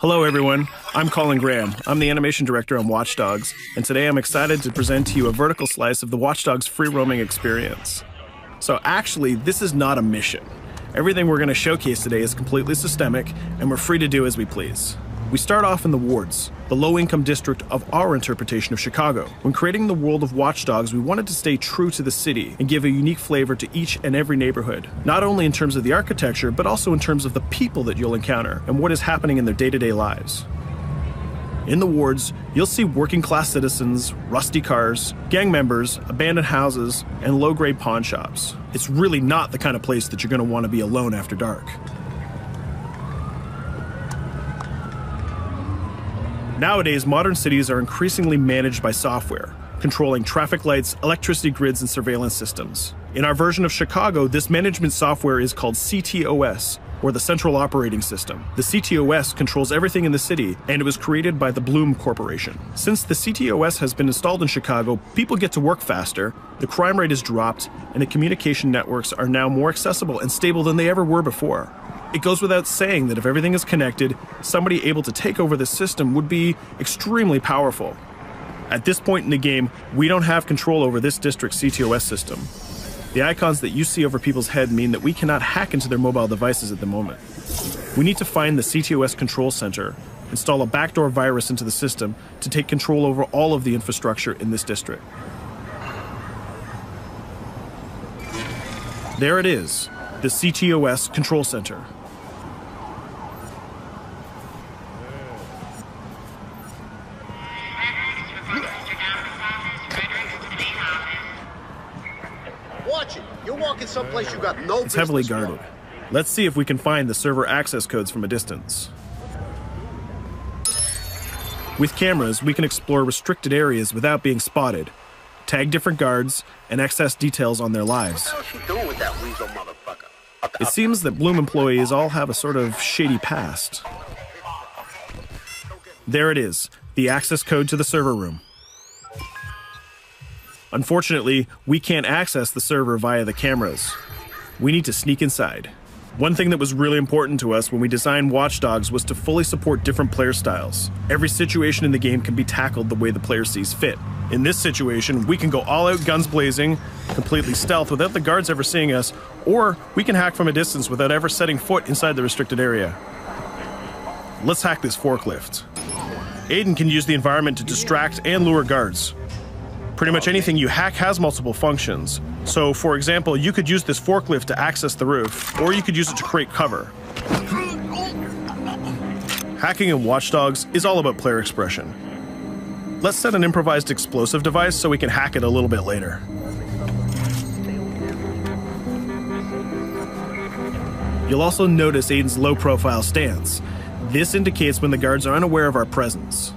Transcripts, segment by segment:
Hello everyone, I'm Colin Graham. I'm the animation director on Watch Dogs, and today I'm excited to present to you a vertical slice of the Watch Dogs free roaming experience. So actually, this is not a mission. Everything we're going to showcase today is completely systemic, and we're free to do as we please. We start off in the wards, the low-income district of our interpretation of Chicago. When creating the world of Watch Dogs, we wanted to stay true to the city and give a unique flavor to each and every neighborhood, not only in terms of the architecture, but also in terms of the people that you'll encounter and what is happening in their day-to-day lives. In the wards, you'll see working-class citizens, rusty cars, gang members, abandoned houses, and low-grade pawn shops. It's really not the kind of place that you're going to want to be alone after dark. Nowadays, modern cities are increasingly managed by software, controlling traffic lights, electricity grids, and surveillance systems. In our version of Chicago, this management software is called CTOS, or the Central Operating System. The CTOS controls everything in the city, and it was created by the Bloom Corporation. Since the CTOS has been installed in Chicago, people get to work faster, the crime rate has dropped, and the communication networks are now more accessible and stable than they ever were before. It goes without saying that if everything is connected, somebody able to take over the system would be extremely powerful. At this point in the game, we don't have control over this district's CTOS system. The icons that you see over people's head mean that we cannot hack into their mobile devices at the moment. We need to find the CTOS control center, install a backdoor virus into the system to take control over all of the infrastructure in this district. There it is, the CTOS control center. Watch it. You're walking someplace you got no business. It's heavily guarded. Let's see if we can find the server access codes from a distance. With cameras, we can explore restricted areas without being spotted, tag different guards, and access details on their lives. What the hell is she doing with that weasel motherfucker? It seems that Bloom employees all have a sort of shady past. There it is, the access code to the server room. Unfortunately, we can't access the server via the cameras. We need to sneak inside. One thing that was really important to us when we designed Watch Dogs was to fully support different player styles. Every situation in the game can be tackled the way the player sees fit. In this situation, we can go all out guns blazing, completely stealth without the guards ever seeing us, or we can hack from a distance without ever setting foot inside the restricted area. Let's hack this forklift. Aiden can use the environment to distract and lure guards. Pretty much anything you hack has multiple functions. So, for example, you could use this forklift to access the roof, or you could use it to create cover. Hacking in Watch Dogs is all about player expression. Let's set an improvised explosive device so we can hack it a little bit later. You'll also notice Aiden's low-profile stance. This indicates when the guards are unaware of our presence.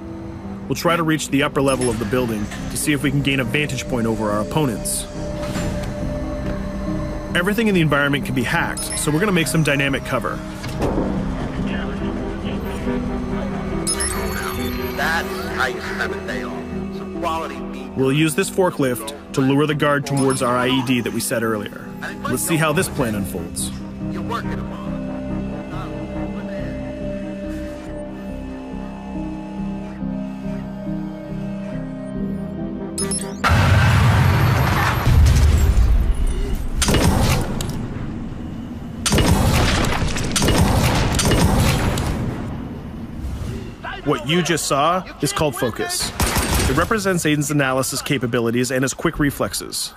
We'll try to reach the upper level of the building to see if we can gain a vantage point over our opponents. Everything in the environment can be hacked, so we're going to make some dynamic cover. That's how you spend a day off. Some quality meat. We'll use this forklift to lure the guard towards our IED that we set earlier. Let's see how this plan unfolds. You're working them on. What you just saw is called focus. It represents Aiden's analysis capabilities and his quick reflexes.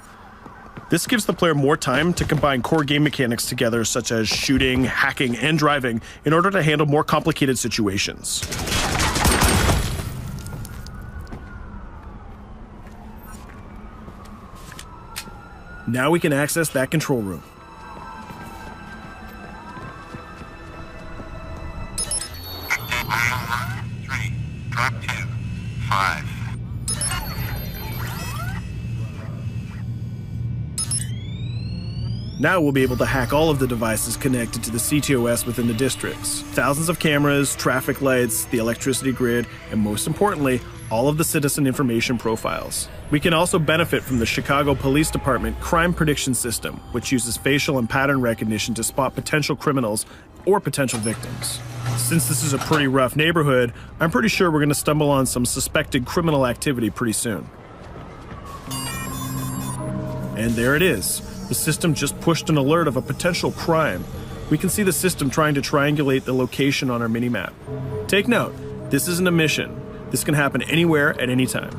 This gives the player more time to combine core game mechanics together, such as shooting, hacking, and driving, in order to handle more complicated situations. Now we can access that control room. Drop 2, 5. Now we'll be able to hack all of the devices connected to the CTOS within the districts. Thousands of cameras, traffic lights, the electricity grid, and most importantly, all of the citizen information profiles. We can also benefit from the Chicago Police Department Crime Prediction System, which uses facial and pattern recognition to spot potential criminals or potential victims. Since this is a pretty rough neighborhood, I'm pretty sure we're going to stumble on some suspected criminal activity pretty soon. And there it is. The system just pushed an alert of a potential crime. We can see the system trying to triangulate the location on our minimap. Take note, this isn't a mission. This can happen anywhere at any time.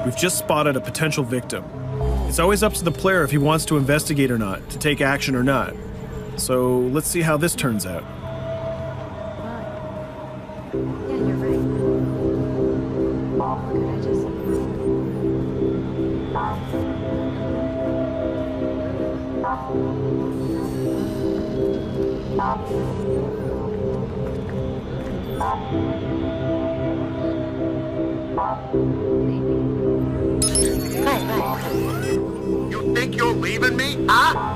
We've just spotted a potential victim. It's always up to the player if he wants to investigate or not, to take action or not. So let's see how this turns out. Yeah, you're right. What could I just... You think you're leaving me? Huh?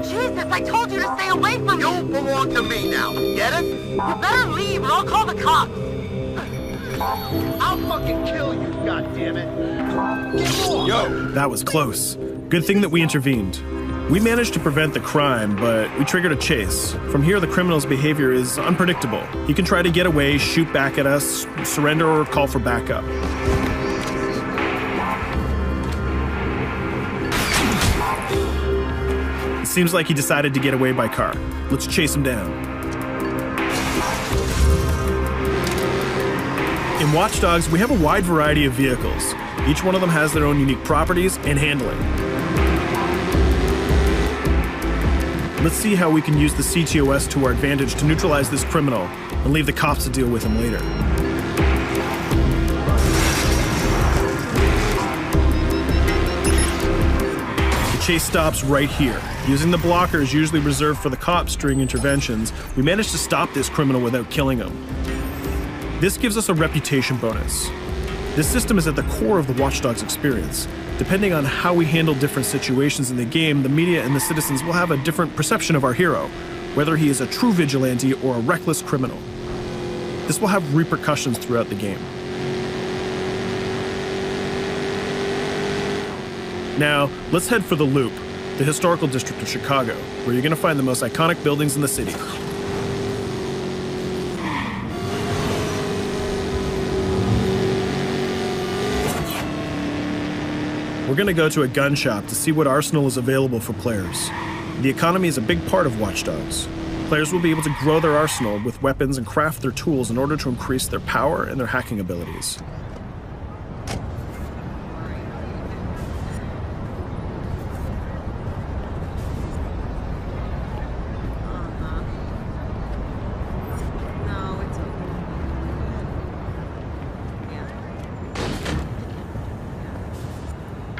Jesus, I told you to stay away from me! You belong to me now. Get it? You better leave or I'll call the cops! I'll fucking kill you, goddammit. Get off! Yo, that was close. Good thing that we intervened. We managed to prevent the crime, but we triggered a chase. From here, the criminal's behavior is unpredictable. He can try to get away, shoot back at us, surrender, or call for backup. It seems like he decided to get away by car. Let's chase him down. In Watch Dogs, we have a wide variety of vehicles. Each one of them has their own unique properties and handling. Let's see how we can use the CTOS to our advantage to neutralize this criminal and leave the cops to deal with him later. The chase stops right here. Using the blockers usually reserved for the cops during interventions, we managed to stop this criminal without killing him. This gives us a reputation bonus. This system is at the core of the Watch Dogs experience. Depending on how we handle different situations in the game, the media and the citizens will have a different perception of our hero, whether he is a true vigilante or a reckless criminal. This will have repercussions throughout the game. Now, let's head for the Loop, the historical district of Chicago, where you're going to find the most iconic buildings in the city. We're going to go to a gun shop to see what arsenal is available for players. The economy is a big part of Watch Dogs. Players will be able to grow their arsenal with weapons and craft their tools in order to increase their power and their hacking abilities.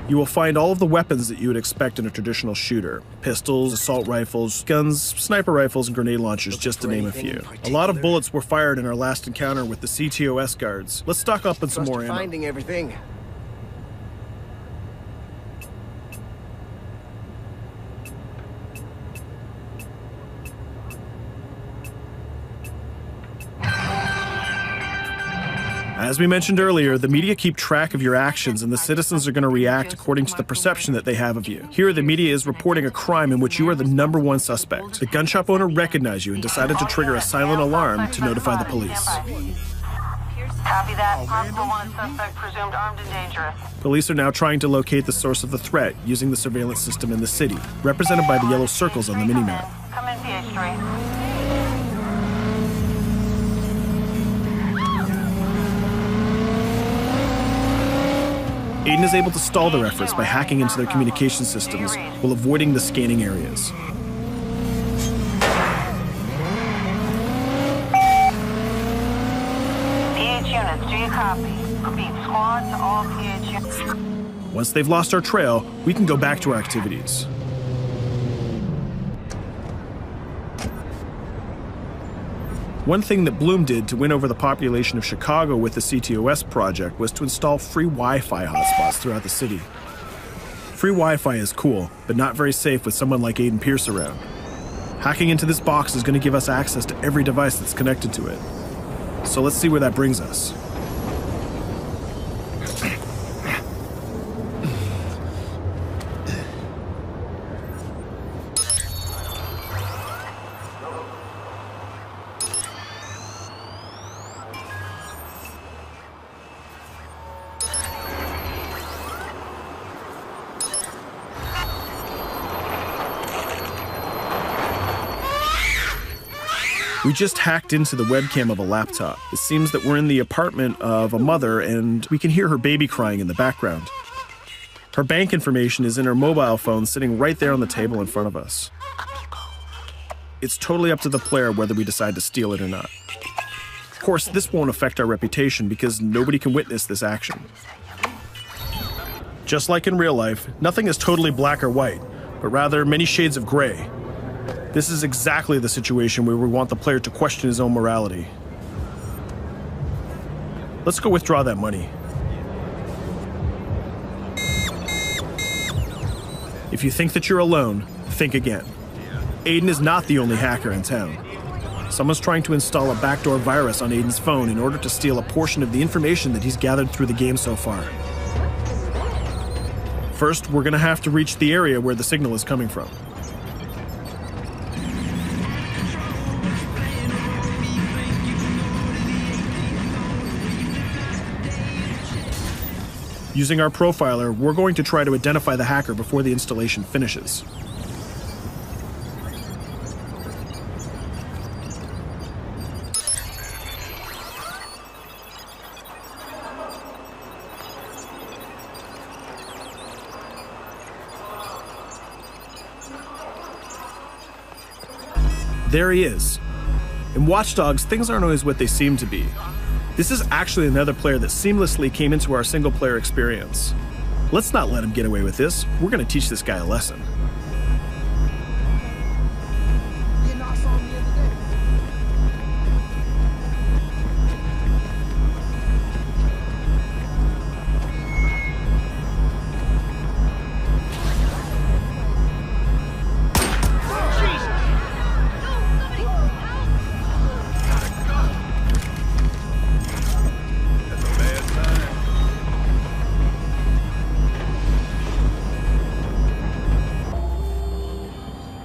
You will find all of the weapons that you would expect in a traditional shooter. Pistols, assault rifles, guns, sniper rifles, and grenade launchers, just to name a few. A lot of bullets were fired in our last encounter with the CTOS guards. Let's stock up on some more ammo. Finding everything. As we mentioned earlier, the media keep track of your actions and the citizens are going to react according to the perception that they have of you. Here, the media is reporting a crime in which you are the #1 suspect. The gun shop owner recognized you and decided to trigger a silent alarm to notify the police. Copy that. Possible one suspect presumed armed and dangerous. Police are now trying to locate the source of the threat using the surveillance system in the city, represented by the yellow circles on the minimap. Come in, PH3. Aiden is able to stall their efforts by hacking into their communication systems while avoiding the scanning areas. PH units, do you copy? Repeat, squad to all PH units. Once they've lost our trail, we can go back to our activities. One thing that Bloom did to win over the population of Chicago with the CTOS project was to install free Wi-Fi hotspots throughout the city. Free Wi-Fi is cool, but not very safe with someone like Aiden Pierce around. Hacking into this box is going to give us access to every device that's connected to it. So let's see where that brings us. We just hacked into the webcam of a laptop. It seems that we're in the apartment of a mother and we can hear her baby crying in the background. Her bank information is in her mobile phone sitting right there on the table in front of us. It's totally up to the player whether we decide to steal it or not. Of course, this won't affect our reputation because nobody can witness this action. Just like in real life, nothing is totally black or white, but rather many shades of gray. This is exactly the situation where we want the player to question his own morality. Let's go withdraw that money. If you think that you're alone, think again. Aiden is not the only hacker in town. Someone's trying to install a backdoor virus on Aiden's phone in order to steal a portion of the information that he's gathered through the game so far. First, we're gonna have to reach the area where the signal is coming from. Using our profiler, we're going to try to identify the hacker before the installation finishes. There he is. In Watch Dogs, things aren't always what they seem to be. This is actually another player that seamlessly came into our single-player experience. Let's not let him get away with this. We're going to teach this guy a lesson.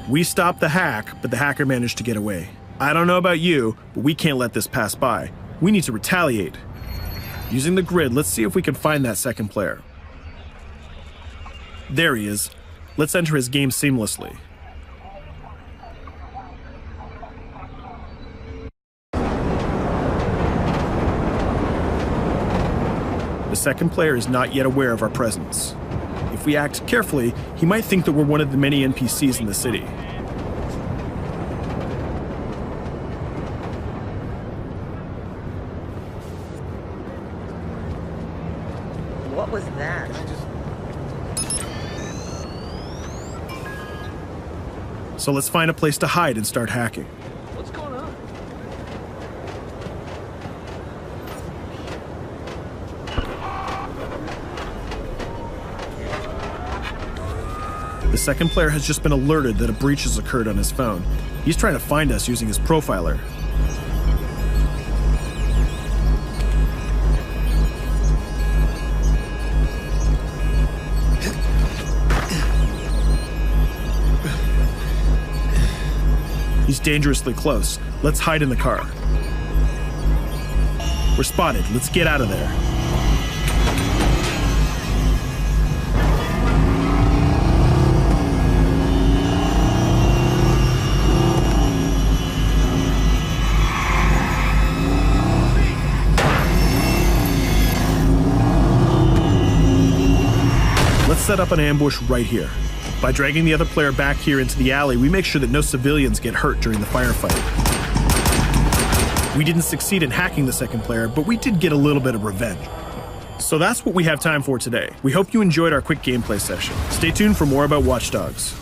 We stopped the hack, but the hacker managed to get away. I don't know about you, but we can't let this pass by. We need to retaliate. Using the grid, let's see if we can find that second player. There he is. Let's enter his game seamlessly. The second player is not yet aware of our presence. If we act carefully, he might think that we're one of the many NPCs in the city. What was that? So let's find a place to hide and start hacking. What's going on? The second player has just been alerted that a breach has occurred on his phone. He's trying to find us using his profiler. He's dangerously close. Let's hide in the car. We're spotted. Let's get out of there. Let's set up an ambush right here. By dragging the other player back here into the alley, we make sure that no civilians get hurt during the firefight. We didn't succeed in hacking the second player, but we did get a little bit of revenge. So that's what we have time for today. We hope you enjoyed our quick gameplay session. Stay tuned for more about Watch Dogs.